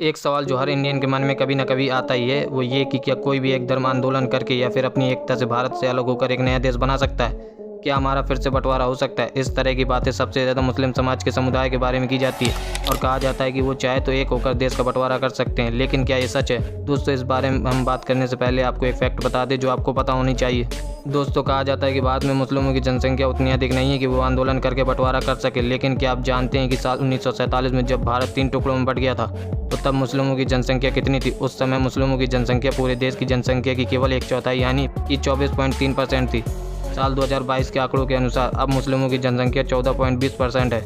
एक सवाल जो हर इंडियन के मन में कभी ना कभी आता ही है, वो ये कि क्या कोई भी एक धर्म आंदोलन करके या फिर अपनी एकता से भारत से अलग होकर एक नया देश बना सकता है? क्या हमारा फिर से बंटवारा हो सकता है? इस तरह की बातें सबसे ज़्यादा मुस्लिम समाज के समुदाय के बारे में की जाती है और कहा जाता है कि वो चाहे तो एक होकर देश का बंटवारा कर सकते हैं। लेकिन क्या ये सच है? दोस्तों, इस बारे में हम बात करने से पहले आपको एक फैक्ट बता दें जो आपको पता होनी चाहिए। दोस्तों, कहा जाता है कि भारत में मुस्लिमों की जनसंख्या उतनी अधिक नहीं है कि वो आंदोलन करके बंटवारा कर सके। लेकिन क्या आप जानते हैं कि साल 1947 में जब भारत 3 टुकड़ों में बंट गया था तो तब मुस्लिमों की जनसंख्या कितनी थी? उस समय मुस्लिमों की जनसंख्या पूरे देश की जनसंख्या की केवल 1/4 यानी कि 24.3% थी। साल 2022 के आंकड़ों के अनुसार अब मुस्लिमों की जनसंख्या 14.20% है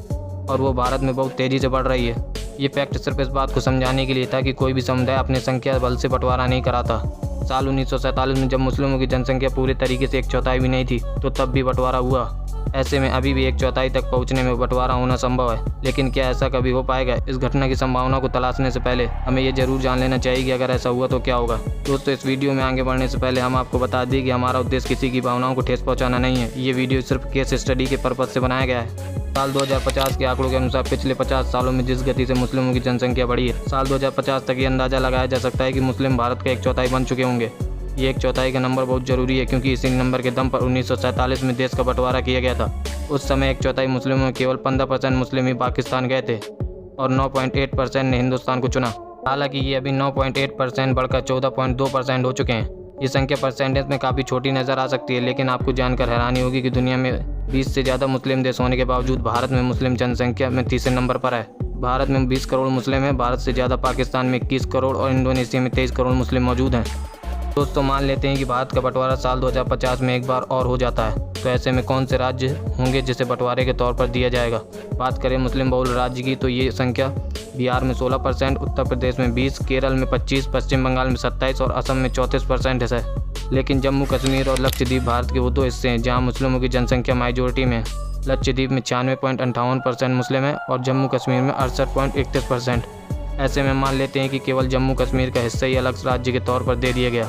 और वो भारत में बहुत तेज़ी से बढ़ रही है। ये फैक्ट सिर्फ इस बात को समझाने के लिए था कि कोई भी समुदाय अपने संख्या बल से बंटवारा नहीं कराता। साल 1947 में जब मुस्लिमों की जनसंख्या पूरे तरीके से 1/4 भी नहीं थी तो तब भी बंटवारा हुआ। ऐसे में अभी भी 1/4 तक पहुंचने में बंटवारा होना संभव है। लेकिन क्या ऐसा कभी हो पाएगा? इस घटना की संभावना को तलाशने से पहले हमें ये जरूर जान लेना चाहिए कि अगर ऐसा हुआ तो क्या होगा। दोस्तों, इस वीडियो में आगे बढ़ने से पहले हम आपको बता दें कि हमारा उद्देश्य किसी की भावनाओं को ठेस पहुंचाना नहीं है। ये वीडियो सिर्फ केस स्टडी के पर्पज से बनाया गया है। साल 2050 के आंकड़ों के अनुसार पिछले 50 सालों में जिस गति से मुस्लिमों की जनसंख्या बढ़ी है, साल 2050 तक ये अंदाजा लगाया जा सकता है कि मुस्लिम भारत का 1/4 बन चुके होंगे। ये 1/4 का नंबर बहुत जरूरी है क्योंकि इसी नंबर के दम पर 1947 में देश का बंटवारा किया गया था। उस समय 1/4 मुस्लिमों में केवल 15% मुस्लिम ही पाकिस्तान गए थे और 9.8% ने हिंदुस्तान को चुना। हालांकि ये अभी 9.8% बढ़कर 14.2% हो चुके हैं। ये संख्या परसेंटेज में काफ़ी छोटी नज़र आ सकती है, लेकिन आपको जानकर हैरानी होगी कि दुनिया में 20 से ज़्यादा मुस्लिम देश होने के बावजूद भारत में मुस्लिम जनसंख्या में तीसरे नंबर पर है। भारत में 20 करोड़ मुस्लिम हैं। भारत से ज़्यादा पाकिस्तान में 21 करोड़ और इंडोनेशिया में 23 करोड़ मुस्लिम मौजूद हैं। दोस्तों, मान लेते हैं कि भारत का बंटवारा साल 2050 में एक बार और हो जाता है, तो ऐसे में कौन से राज्य होंगे जिसे बंटवारे के तौर पर दिया जाएगा? बात करें मुस्लिम बहुल राज्य की तो ये संख्या बिहार में 16%, उत्तर प्रदेश में 20, केरल में 25, पश्चिम बंगाल में 27 और असम में 34% है। लेकिन जम्मू कश्मीर और लक्षद्वीप भारत के वो दो हिस्से हैं जहाँ मुस्लिमों की जनसंख्या माइजॉरिटी में है। लक्षद्वीप में 96.58% मुस्लिम है और जम्मू कश्मीर में 68.31%। ऐसे में मान लेते हैं कि केवल जम्मू कश्मीर का हिस्सा ही अलग राज्य के तौर पर दे दिया गया।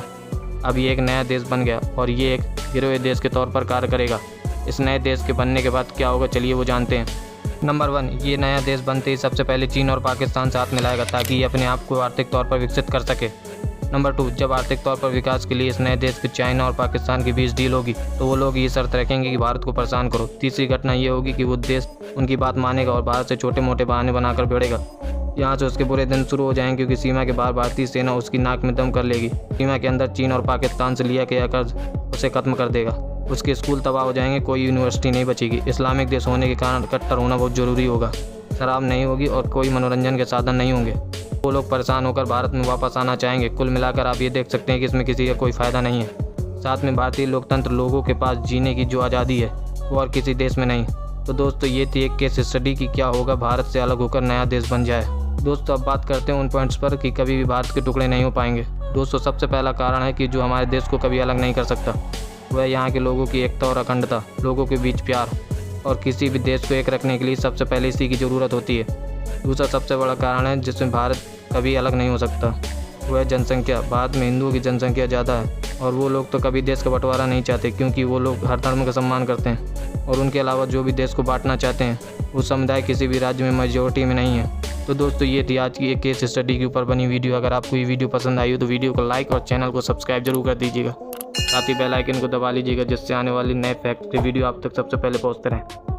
अब ये एक नया देश बन गया और ये एक गिरोह देश के तौर पर कार्य करेगा। इस नए देश के बनने के बाद क्या होगा, चलिए वो जानते हैं। नंबर 1, ये नया देश बनते ही सबसे पहले चीन और पाकिस्तान साथ मिलाएगा ताकि ये अपने आप को आर्थिक तौर पर विकसित कर सके। नंबर 2, जब आर्थिक तौर पर विकास के लिए इस नए देश के चाइना और पाकिस्तान के बीच डील होगी तो वो लोग ये शर्त रखेंगे कि भारत को परेशान करो। तीसरी घटना ये होगी कि वो देश उनकी बात मानेगा और भारत से छोटे मोटे बहाने बनाकर भिड़ेगा। यहाँ से उसके बुरे दिन शुरू हो जाएंगे क्योंकि सीमा के बाहर भारतीय सेना उसकी नाक में दम कर लेगी। सीमा के अंदर चीन और पाकिस्तान से लिया गया कर्ज उसे खत्म कर देगा। उसके स्कूल तबाह हो जाएंगे, कोई यूनिवर्सिटी नहीं बचेगी। इस्लामिक देश होने के कारण कट्टर होना बहुत ज़रूरी होगा। शराब नहीं होगी और कोई मनोरंजन के साधन नहीं होंगे। वो लोग परेशान होकर भारत में वापस आना चाहेंगे। कुल मिलाकर आप ये देख सकते हैं कि इसमें किसी का कोई फ़ायदा नहीं है। साथ में भारतीय लोकतंत्र लोगों के पास जीने की जो आज़ादी है वो और किसी देश में नहीं। तो दोस्तों, ये थी एक केस स्टडी कि क्या होगा भारत से अलग होकर नया देश बन जाए। दोस्तों, अब बात करते हैं उन पॉइंट्स पर कि कभी भी भारत के टुकड़े नहीं हो पाएंगे। दोस्तों, सबसे पहला कारण है कि जो हमारे देश को कभी अलग नहीं कर सकता वह यहाँ के लोगों की एकता और अखंडता, लोगों के बीच प्यार। और किसी भी देश को एक रखने के लिए सबसे पहले इसी की ज़रूरत होती है। दूसरा सबसे बड़ा कारण है जिसमें भारत कभी अलग नहीं हो सकता वह है जनसंख्या। भारत में हिंदुओं की जनसंख्या ज़्यादा है और वो लोग तो कभी देश का बंटवारा नहीं चाहते क्योंकि वो लोग हर धर्म का सम्मान करते हैं। और उनके अलावा जो भी देश को बांटना चाहते हैं वो समुदाय किसी भी राज्य में मेजॉरिटी में नहीं है। तो दोस्तों, ये थी आज की एक केस स्टडी के ऊपर बनी वीडियो। अगर आपको ये वीडियो पसंद आई हो तो वीडियो को लाइक और चैनल को सब्सक्राइब जरूर कर दीजिएगा। साथ ही बेल आइकन को दबा लीजिएगा जिससे आने वाली नए फैक्ट की वीडियो आप तक सबसे पहले पहुंचते रहें।